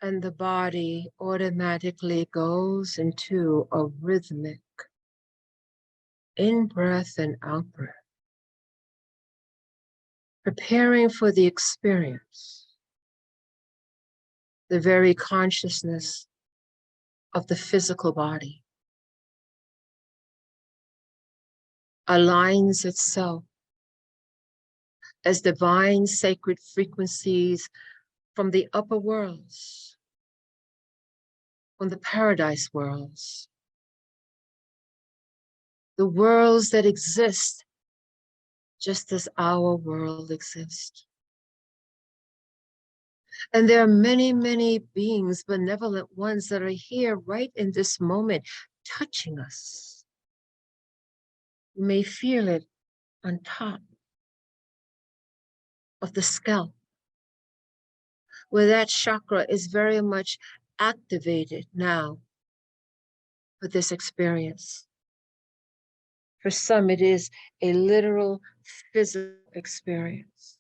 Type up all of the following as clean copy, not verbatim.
And the body automatically goes into a rhythmic in-breath and out-breath, preparing for the experience. The very consciousness of the physical body aligns itself as divine sacred frequencies from the upper worlds, from the paradise worlds, the worlds that exist just as our world exists. And there are many, many beings, benevolent ones, that are here right in this moment, touching us. You may feel it on top of the scalp, where that chakra is very much activated now for this experience. For some, it is a literal physical experience.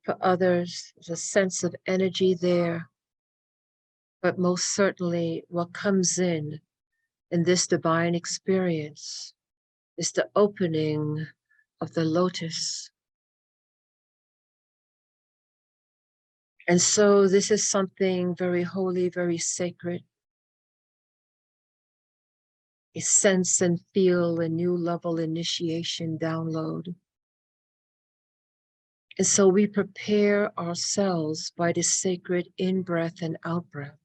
For others, there's a sense of energy there. But most certainly, what comes in this divine experience is the opening of the lotus. And so this is something very holy, very sacred. A sense and feel a new level initiation download. And so we prepare ourselves by the sacred in-breath and out-breath.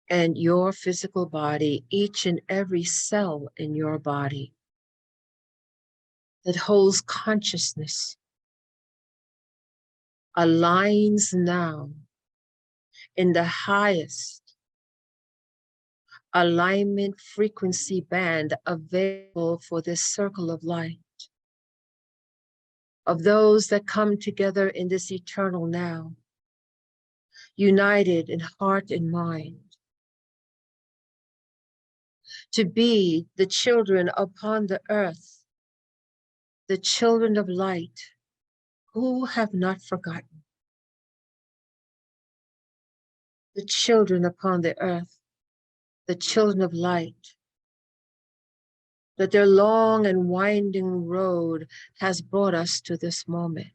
And your physical body, each and every cell in your body that holds consciousness, aligns now in the highest alignment frequency band available for this circle of light, of those that come together in this eternal now, united in heart and mind, to be the children upon the earth, the children of light, who have not forgotten. The children upon the earth, the children of light, that their long and winding road has brought us to this moment.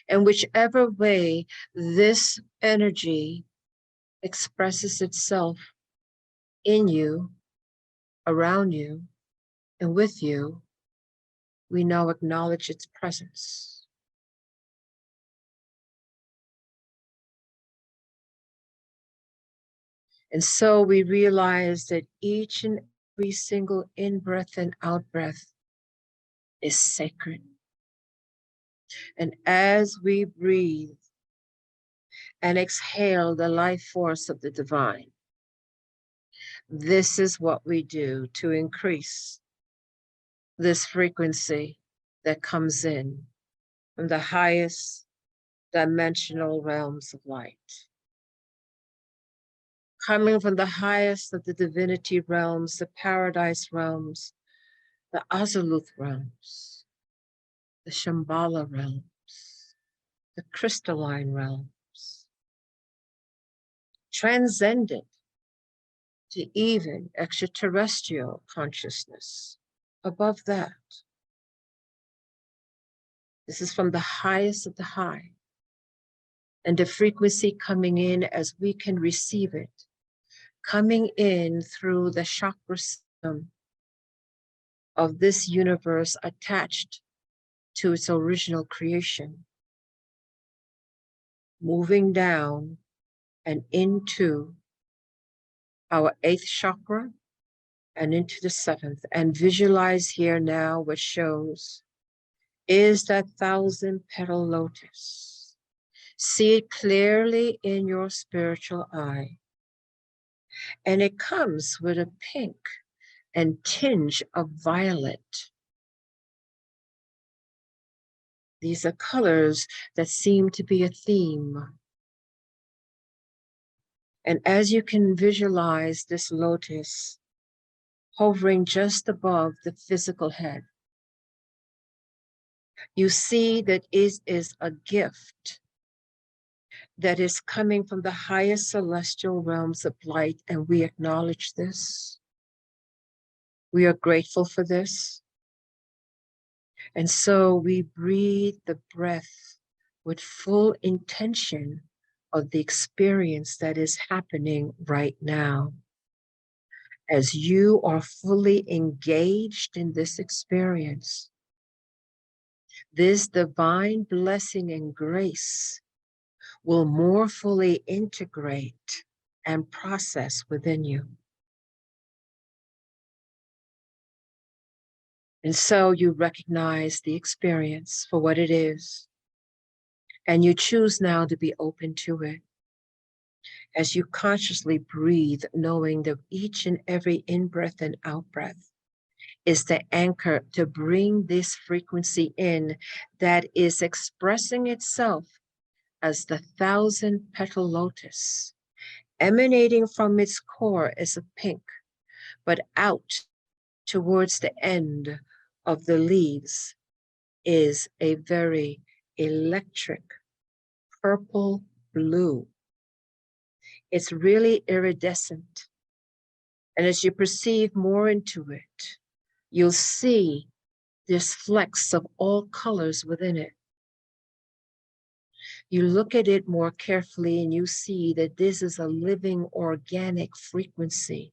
And whichever way this energy expresses itself in you, around you, and with you, we now acknowledge its presence. And so we realize that each and every single in-breath and out-breath is sacred. And as we breathe and exhale the life force of the divine, this is what we do to increase this frequency that comes in from the highest dimensional realms of light. Coming from the highest of the divinity realms, the paradise realms, the Azaluth realms, the Shambhala realms, the crystalline realms, transcendent to even extraterrestrial consciousness. Above that, this is from the highest of the high, and the frequency coming in as we can receive it, coming in through the chakra system of this universe attached to its original creation, moving down and into our 8th chakra and into the 7th. And visualize here now what shows is that 1,000-petal lotus. See it clearly in your spiritual eye. And it comes with a pink and tinge of violet. These are colors that seem to be a theme. And as you can visualize this lotus hovering just above the physical head, You see that it is a gift that is coming from the highest celestial realms of light, and we acknowledge this. We are grateful for this. And so we breathe the breath with full intention of the experience that is happening right now. As you are fully engaged in this experience, this divine blessing and grace will more fully integrate and process within you. And so you recognize the experience for what it is, and you choose now to be open to it. As you consciously breathe, knowing that each and every in-breath and out-breath is the anchor to bring this frequency in that is expressing itself as the 1,000-petal lotus. Emanating from its core is a pink, but out towards the end of the leaves is a very electric purple blue. It's really iridescent. And as you perceive more into it, you'll see this flecks of all colors within it. You look at it more carefully and you see that this is a living organic frequency.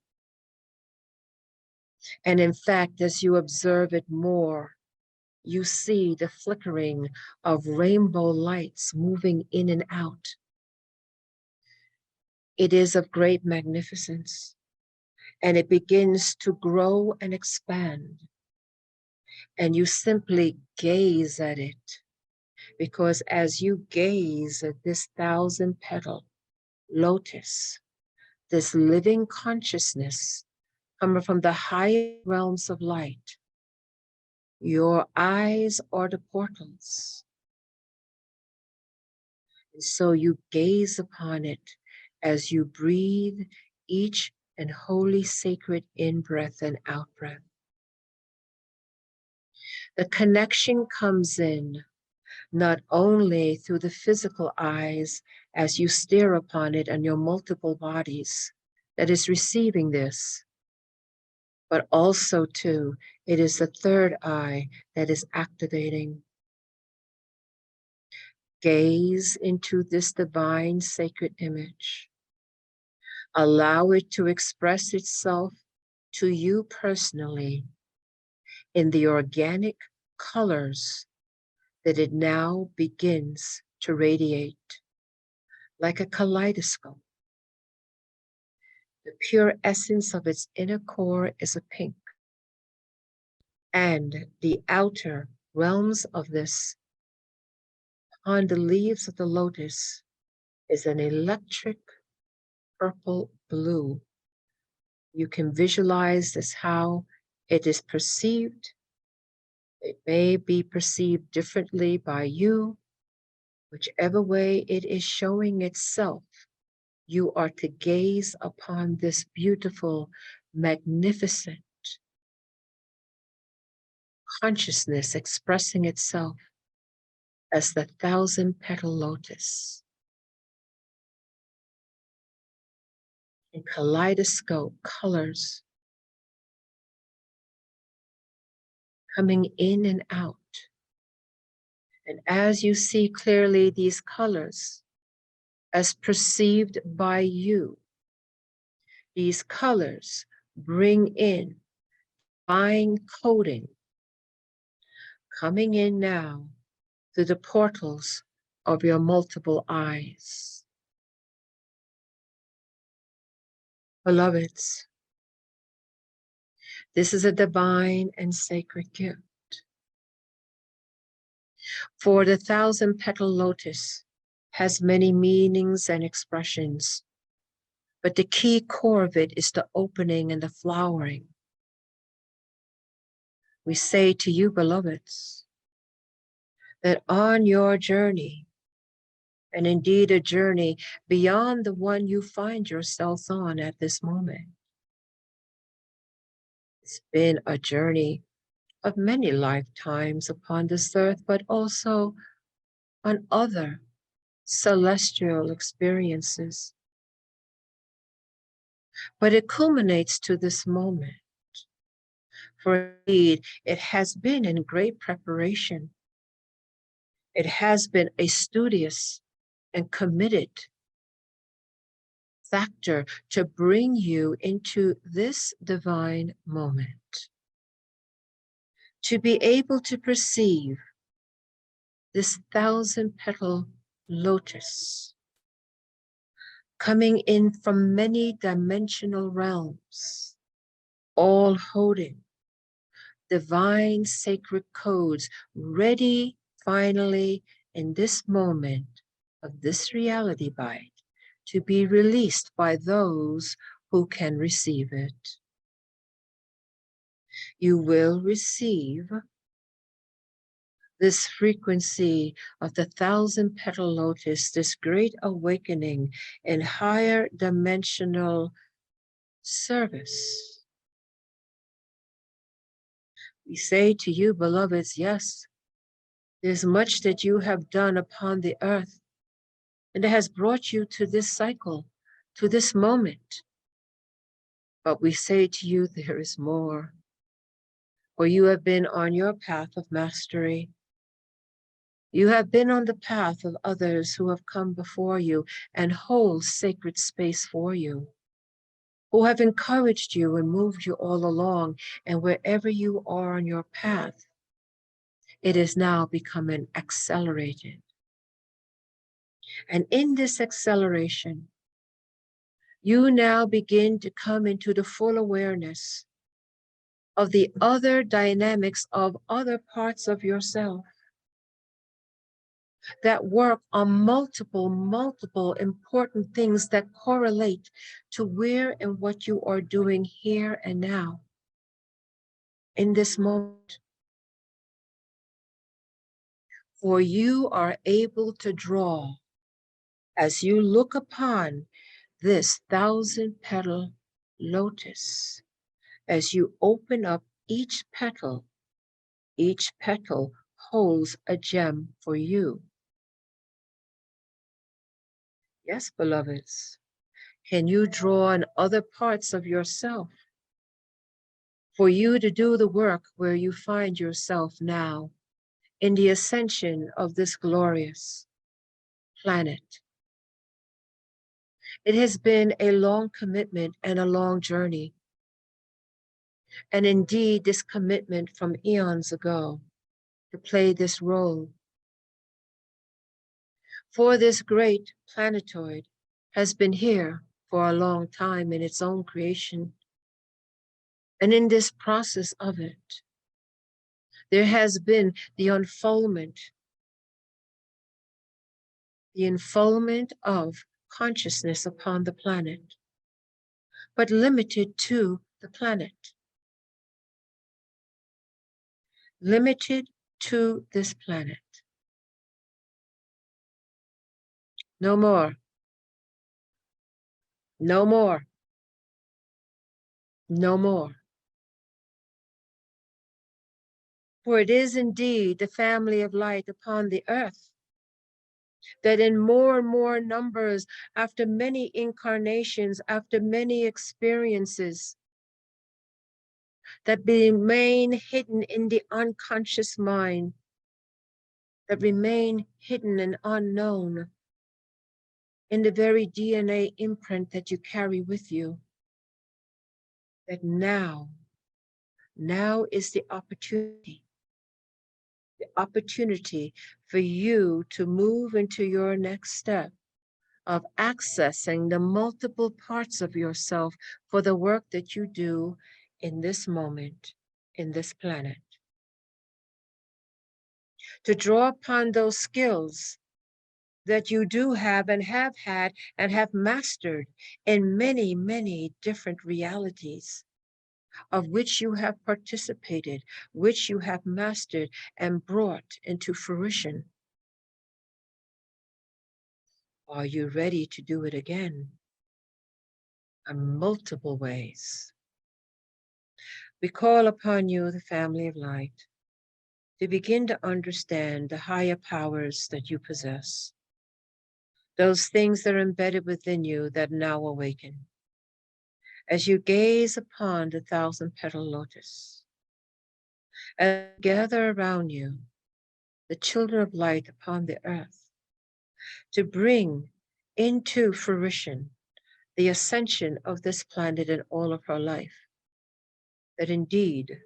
And in fact, as you observe it more, you see the flickering of rainbow lights moving in and out. It is of great magnificence, and it begins to grow and expand. And you simply gaze at it, because as you gaze at this 1,000-petal lotus, this living consciousness coming from the higher realms of light, your eyes are the portals. And so you gaze upon it as you breathe each and holy sacred in-breath and out-breath. The connection comes in not only through the physical eyes as you stare upon it and your multiple bodies that is receiving this, but also too, it is the third eye that is activating. Gaze into this divine sacred image. Allow it to express itself to you personally in the organic colors that it now begins to radiate like a kaleidoscope. The pure essence of its inner core is a pink, and the outer realms of this, on the leaves of the lotus, is an electric purple blue. You can visualize this how it is perceived. It may be perceived differently by you. Whichever way it is showing itself, you are to gaze upon this beautiful, magnificent consciousness expressing itself as the 1,000-petal lotus. In kaleidoscope colors coming in and out. And as you see clearly these colors as perceived by you, these colors bring in divine coding coming in now through the portals of your multiple eyes. Beloveds, this is a divine and sacred gift. For the 1,000-petal lotus has many meanings and expressions, but the key core of it is the opening and the flowering. We say to you, beloveds, that on your journey, and indeed a journey beyond the one you find yourselves on at this moment, it's been a journey of many lifetimes upon this earth, but also on other celestial experiences. But it culminates to this moment. For indeed, it has been in great preparation. It has been a studious and committed factor to bring you into this divine moment, to be able to perceive this 1,000-petal lotus coming in from many dimensional realms, all holding divine sacred codes, ready finally in this moment of this reality bite to be released by those who can receive it. You will receive this frequency of the 1,000-petal lotus, this great awakening in higher dimensional service. We say to you, beloveds, yes, there's much that you have done upon the earth, and it has brought you to this cycle, to this moment. But we say to you, there is more, for you have been on your path of mastery. You have been on the path of others who have come before you and hold sacred space for you, who have encouraged you and moved you all along, and wherever you are on your path, it is now becoming accelerated. And in this acceleration, you now begin to come into the full awareness of the other dynamics of other parts of yourself that work on multiple important things that correlate to where and what you are doing here and now in this moment. For you are able to draw, as you look upon this 1,000-petal lotus, as you open up each petal holds a gem for you. Yes, beloveds, can you draw on other parts of yourself for you to do the work where you find yourself now in the ascension of this glorious planet? It has been a long commitment and a long journey. And indeed, this commitment from eons ago to play this role for this great planetoid has been here for a long time in its own creation. And in this process of it, there has been the unfoldment of consciousness upon the planet, but limited to the planet, limited to this planet. No more, no more, no more. For it is indeed the family of light upon the earth that in more and more numbers, after many incarnations, after many experiences, that remain hidden in the unconscious mind, that remain hidden and unknown in the very DNA imprint that you carry with you, that now is the opportunity for you to move into your next step of accessing the multiple parts of yourself for the work that you do in this moment, in this planet. To draw upon those skills that you do have and have had and have mastered in many different realities of which you have participated, which you have mastered and brought into fruition. Are you ready to do it again? In multiple ways. we call upon you, the family of light, to begin to understand the higher powers that you possess, those things that are embedded within you that now awaken. As you gaze upon the 1,000-petal lotus, as you gather around you the children of light upon the earth, to bring into fruition the ascension of this planet and all of our life, that indeed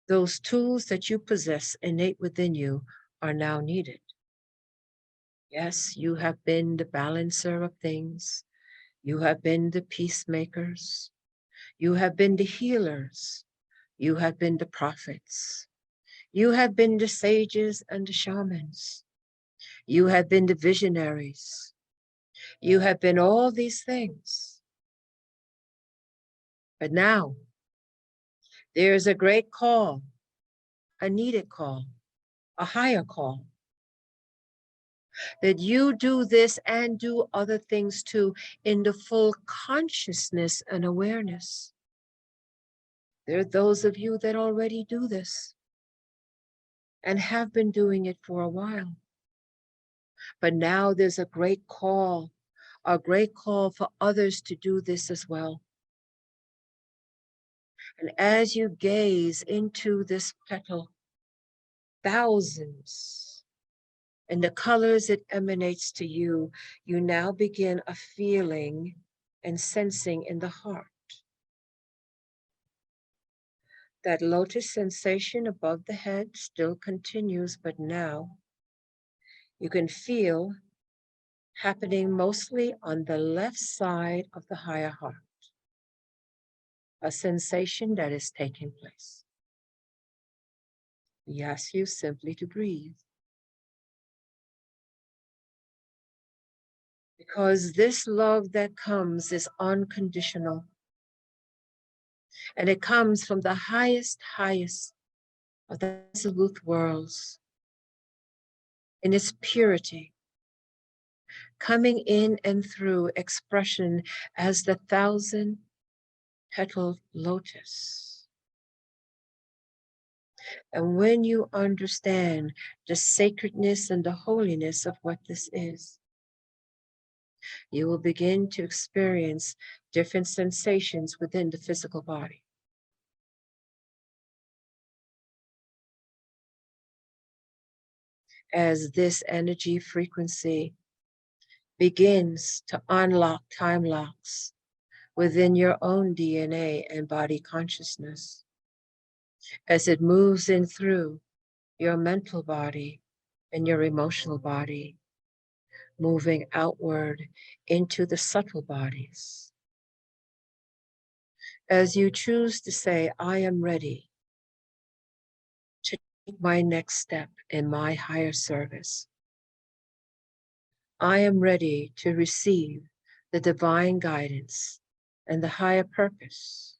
those tools that you possess innate within you are now needed. Yes, you have been the balancer of things. You have been the peacemakers. You have been the healers. You have been the prophets. You have been the sages and the shamans. You have been the visionaries. You have been all these things. But now, there is a great call, a needed call, a higher call, that you do this and do other things too in the full consciousness and awareness. There are those of you that already do this and have been doing it for a while. But now there's a great call for others to do this as well. And as you gaze into this petal, thousands, and the colors it emanates to you, you now begin a feeling and sensing in the heart. That lotus sensation above the head still continues, but now you can feel happening mostly on the left side of the higher heart, a sensation that is taking place. We ask you simply to breathe. Because this love that comes is unconditional. And it comes from the highest of the absolute worlds in its purity, coming in and through expression as the 1,000-petal lotus. And when you understand the sacredness and the holiness of what this is, you will begin to experience different sensations within the physical body. As this energy frequency begins to unlock time locks within your own DNA and body consciousness, as it moves in through your mental body and your emotional body, moving outward into the subtle bodies. As you choose to say, I am ready to take my next step in my higher service. I am ready to receive the divine guidance and the higher purpose.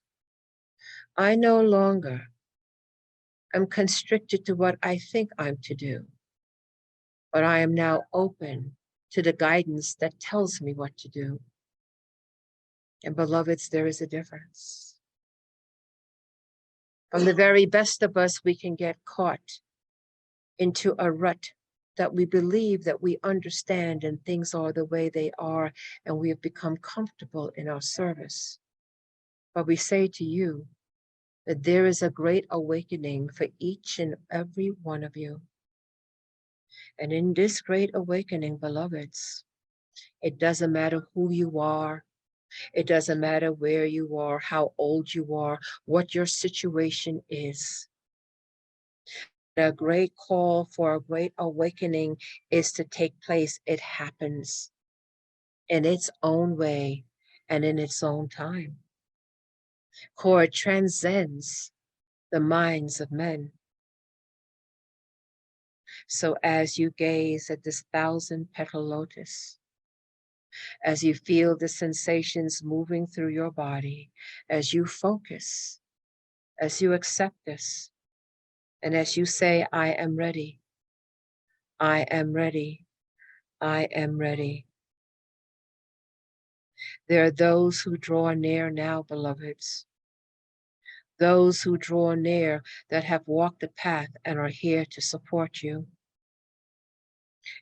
I no longer am constricted to what I think I'm to do, but I am now open to the guidance that tells me what to do. And beloveds, there is a difference. From the very best of us, we can get caught into a rut that we believe that we understand and things are the way they are, and we have become comfortable in our service. But we say to you that there is a great awakening for each and every one of you. And in this great awakening, beloveds, it doesn't matter who you are. It doesn't matter where you are, how old you are, what your situation is. A great call for a great awakening is to take place. It happens in its own way and in its own time. For it transcends the minds of men. So as you gaze at this 1,000-petal lotus, as you feel the sensations moving through your body, as you focus, as you accept this, and as you say, I am ready, I am ready, I am ready. There are those who draw near now, beloveds, those who draw near that have walked the path and are here to support you.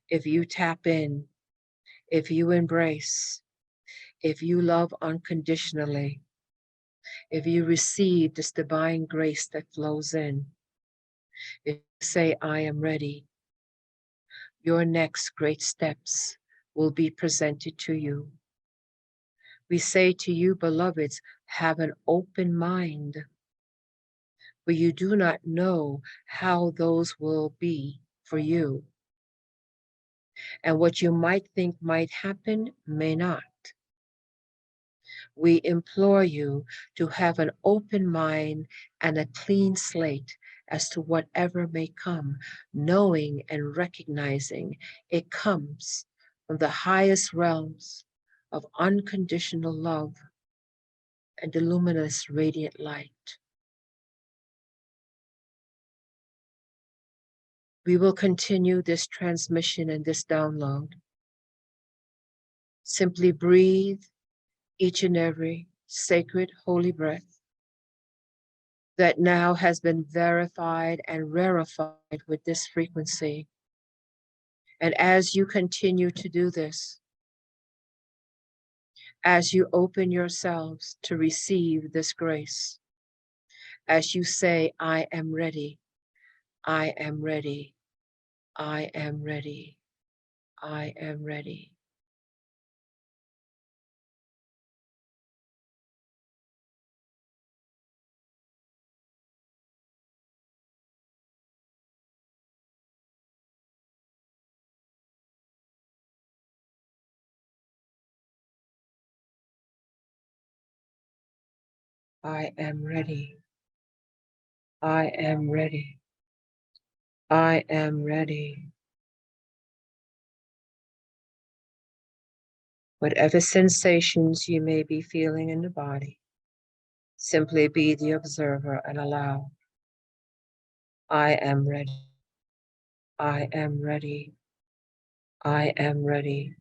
If you tap in, if you embrace, if you love unconditionally, if you receive this divine grace that flows in, if you say, I am ready, your next great steps will be presented to you. We say to you, beloveds, have an open mind, for you do not know how those will be for you. And what you might think might happen may not. We implore you to have an open mind and a clean slate as to whatever may come, knowing and recognizing it comes from the highest realms of unconditional love and the luminous radiant light. We will continue this transmission and this download. Simply breathe each and every sacred holy breath that now has been verified and rarefied with this frequency. And as you continue to do this, as you open yourselves to receive this grace, as you say, I am ready, I am ready, I am ready, I am ready. I am ready. I am ready. I am ready. Whatever sensations you may be feeling in the body, simply be the observer and allow. I am ready. I am ready. I am ready.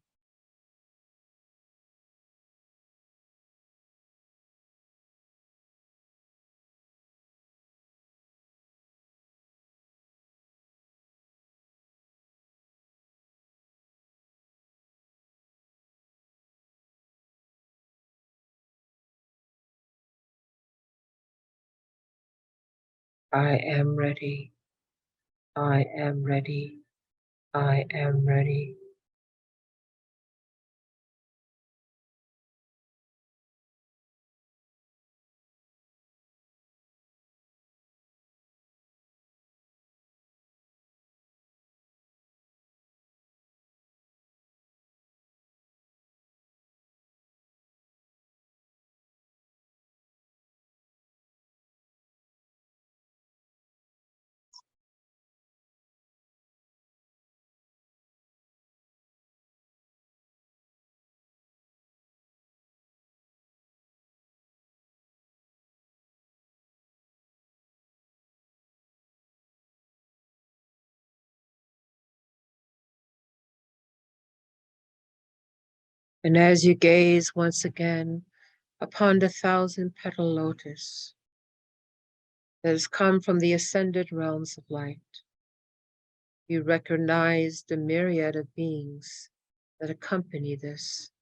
I am ready. I am ready. I am ready. And as you gaze once again upon the 1,000-petal lotus that has come from the ascended realms of light, you recognize the myriad of beings that accompany this.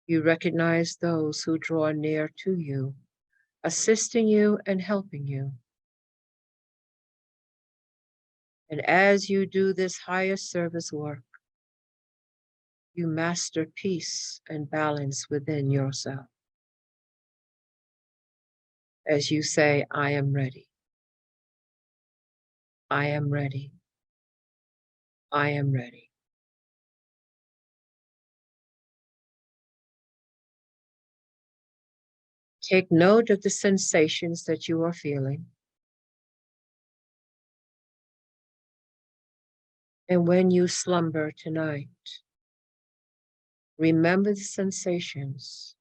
You recognize those who draw near to you, assisting you and helping you. And as you do this higher service work, you master peace and balance within yourself. As you say, I am ready. I am ready. I am ready. Take note of the sensations that you are feeling. And when you slumber tonight, remember the sensations.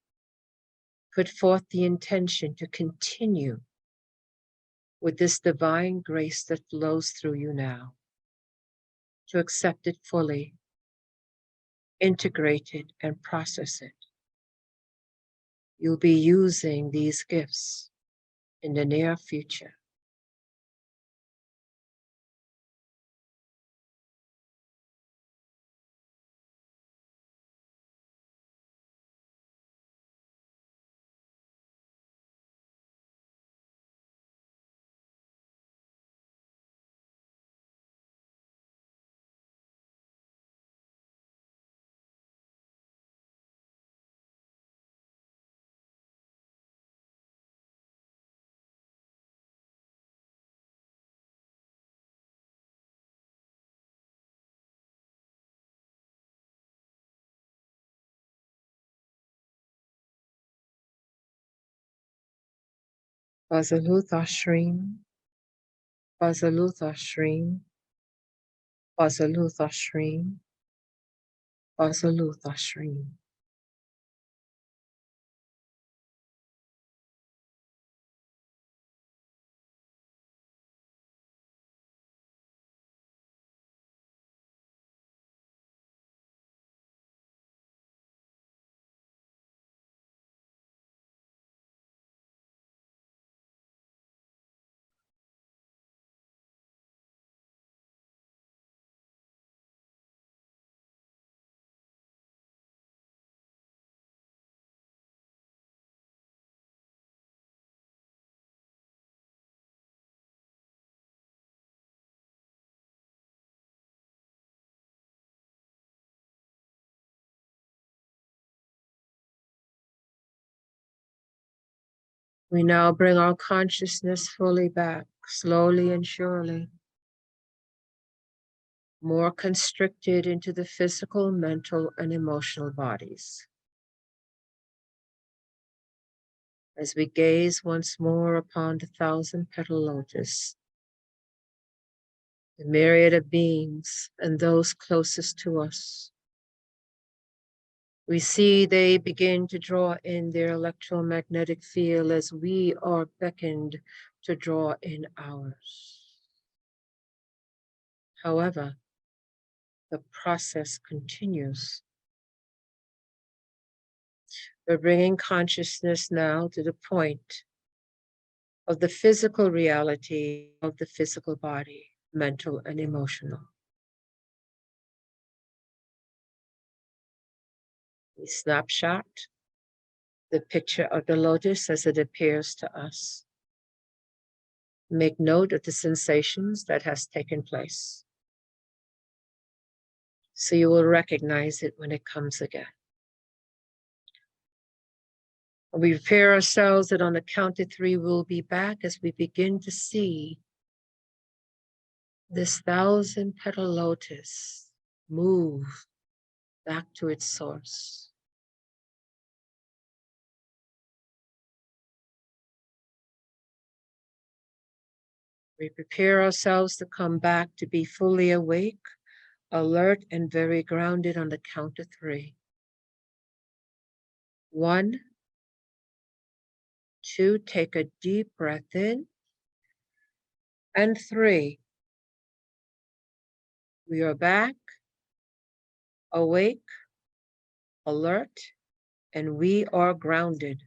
Put forth the intention to continue with this divine grace that flows through you now, to accept it fully, integrate it, and process it. You'll be using these gifts in the near future. Vasalutha Shrim, Vasalutha Shrim, Vasalutha Shrim, Vasalutha Shrim. We now bring our consciousness fully back, slowly and surely, more constricted into the physical, mental, and emotional bodies. As we gaze once more upon the 1,000-petal lotus, the myriad of beings and those closest to us, we see they begin to draw in their electromagnetic field as we are beckoned to draw in ours. However, the process continues. We're bringing consciousness now to the point of the physical reality of the physical body, mental and emotional. We snapshot the picture of the lotus as it appears to us. Make note of the sensations that has taken place, so you will recognize it when it comes again. We prepare ourselves that on the count of 3, we'll be back as we begin to see this 1,000-petal lotus move back to its source. We prepare ourselves to come back to be fully awake, alert, and very grounded on the count of 3. 1, 2, take a deep breath in. And 3, we are back, awake, alert, and we are grounded.